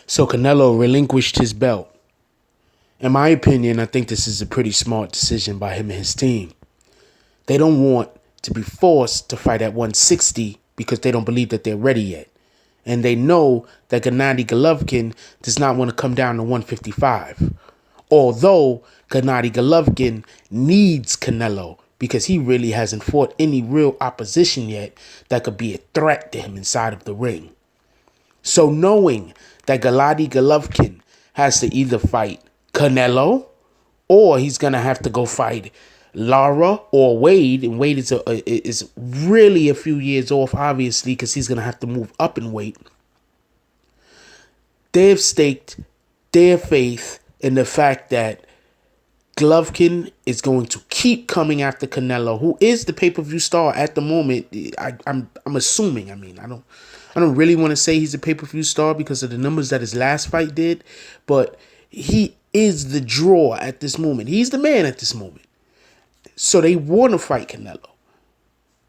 So Canelo relinquished his belt. In my opinion, I think this is a pretty smart decision by him and his team. They don't want to be forced to fight at 160 because they don't believe that they're ready yet. And they know that Gennady Golovkin does not want to come down to 155. Although Gennady Golovkin needs Canelo because he really hasn't fought any real opposition yet that could be a threat to him inside of the ring. So knowing that Gennady Golovkin has to either fight Canelo or he's going to have to go fight Lara or Wade, and Wade is really a few years off, obviously, because he's going to have to move up in weight. They've staked their faith in the fact that Golovkin is going to keep coming after Canelo, who is the pay-per-view star at the moment. I'm assuming. I mean, I don't really want to say he's a pay-per-view star because of the numbers that his last fight did, but he is the draw at this moment. He's the man at this moment. So they want to fight Canelo.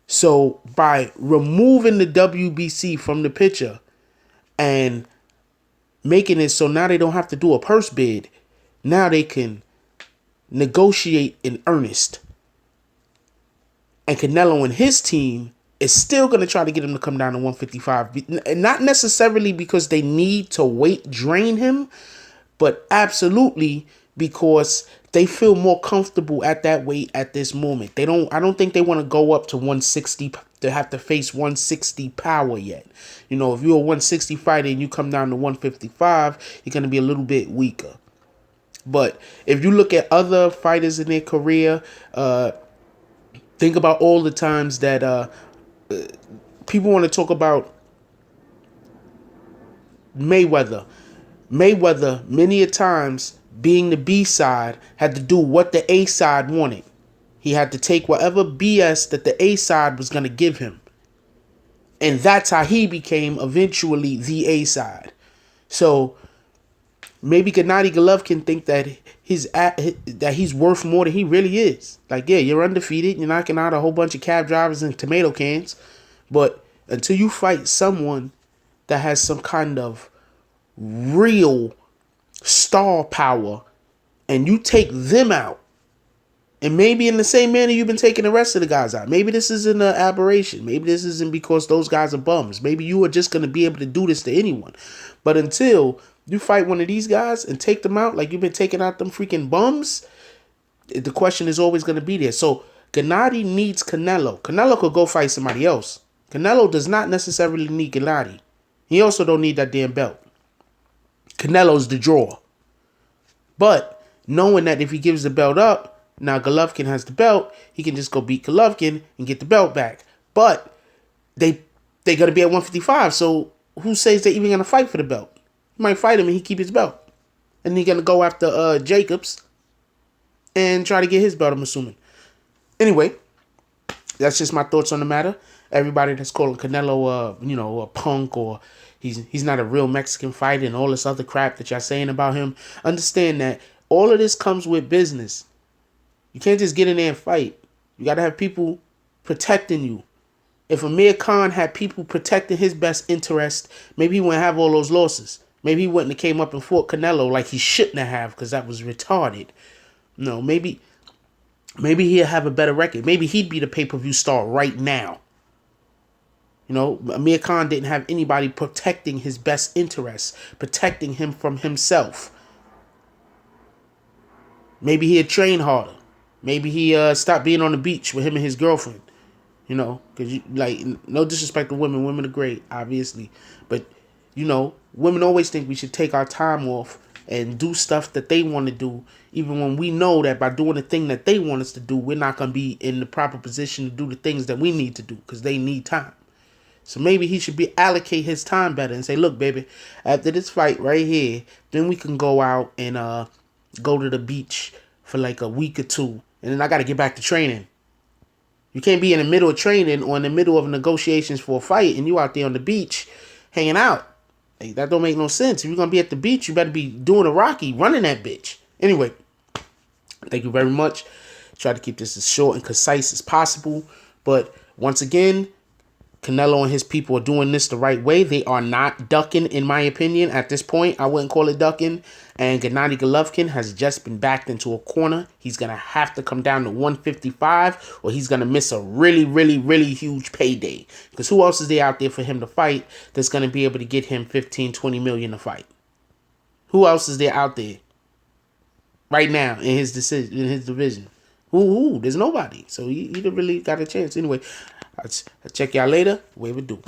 So by removing the WBC from the picture and making it so now they don't have to do a purse bid, now they can negotiate in earnest. And Canelo and his team is still going to try to get him to come down to 155. And not necessarily because they need to weight drain him, but absolutely because they feel more comfortable at that weight at this moment. I don't think they want to go up to 160 to have to face 160 power yet. You know, if you're a 160 fighter and you come down to 155, you're going to be a little bit weaker. But if you look at other fighters in their career, think about all the times that people want to talk about Mayweather. Mayweather, many a times, being the B side, had to do what the A side wanted. He had to take whatever BS that the A side was going to give him. And that's how he became eventually the A side. So maybe Gennady Golovkin think that he's worth more than he really is. Like, yeah, you're undefeated. You're knocking out a whole bunch of cab drivers and tomato cans. But until you fight someone that has some kind of real star power and you take them out, and maybe in the same manner you've been taking the rest of the guys out. Maybe this isn't an aberration. Maybe this isn't because those guys are bums. Maybe you are just going to be able to do this to anyone. But until you fight one of these guys and take them out like you've been taking out them freaking bums, the question is always going to be there. So Gennady needs Canelo. Canelo could go fight somebody else. Canelo does not necessarily need Gennady. He also don't need that damn belt. Canelo's the draw. But knowing that if he gives the belt up, now Golovkin has the belt, he can just go beat Golovkin and get the belt back. But they're going to be at 155, so who says they're even going to fight for the belt? You might fight him and he keep his belt. And he's going to go after Jacobs and try to get his belt, I'm assuming. Anyway, that's just my thoughts on the matter. Everybody that's calling Canelo, a punk, or he's not a real Mexican fighter and all this other crap that y'all saying about him, understand that all of this comes with business. You can't just get in there and fight. You got to have people protecting you. If Amir Khan had people protecting his best interest, maybe he wouldn't have all those losses. Maybe he wouldn't have came up and fought Canelo like he shouldn't have because that was retarded. No, maybe he'd have a better record. Maybe he'd be the pay-per-view star right now. You know, Amir Khan didn't have anybody protecting his best interests, protecting him from himself. Maybe he'd train harder. Maybe he stopped being on the beach with him and his girlfriend. You know, because, no disrespect to women. Women are great, obviously. But, women always think we should take our time off and do stuff that they want to do, even when we know that by doing the thing that they want us to do, we're not going to be in the proper position to do the things that we need to do because they need time. So maybe he should allocate his time better and say, look, baby, after this fight right here, then we can go out and go to the beach for like a week or two. And then I got to get back to training. You can't be in the middle of training or in the middle of negotiations for a fight and you out there on the beach hanging out. Like, that don't make no sense. If you're going to be at the beach, you better be doing a Rocky, running that bitch. Anyway, thank you very much. Try to keep this as short and concise as possible. But once again, Canelo and his people are doing this the right way. They are not ducking, in my opinion. At this point, I wouldn't call it ducking. And Gennady Golovkin has just been backed into a corner. He's going to have to come down to 155 or he's going to miss a really, really, really huge payday. Because who else is there out there for him to fight that's going to be able to get him 15, 20 million to fight? Who else is there out there right now in his decision, in his division? There's nobody. So he really got a chance. Anyway, I'll check y'all later. Way we do.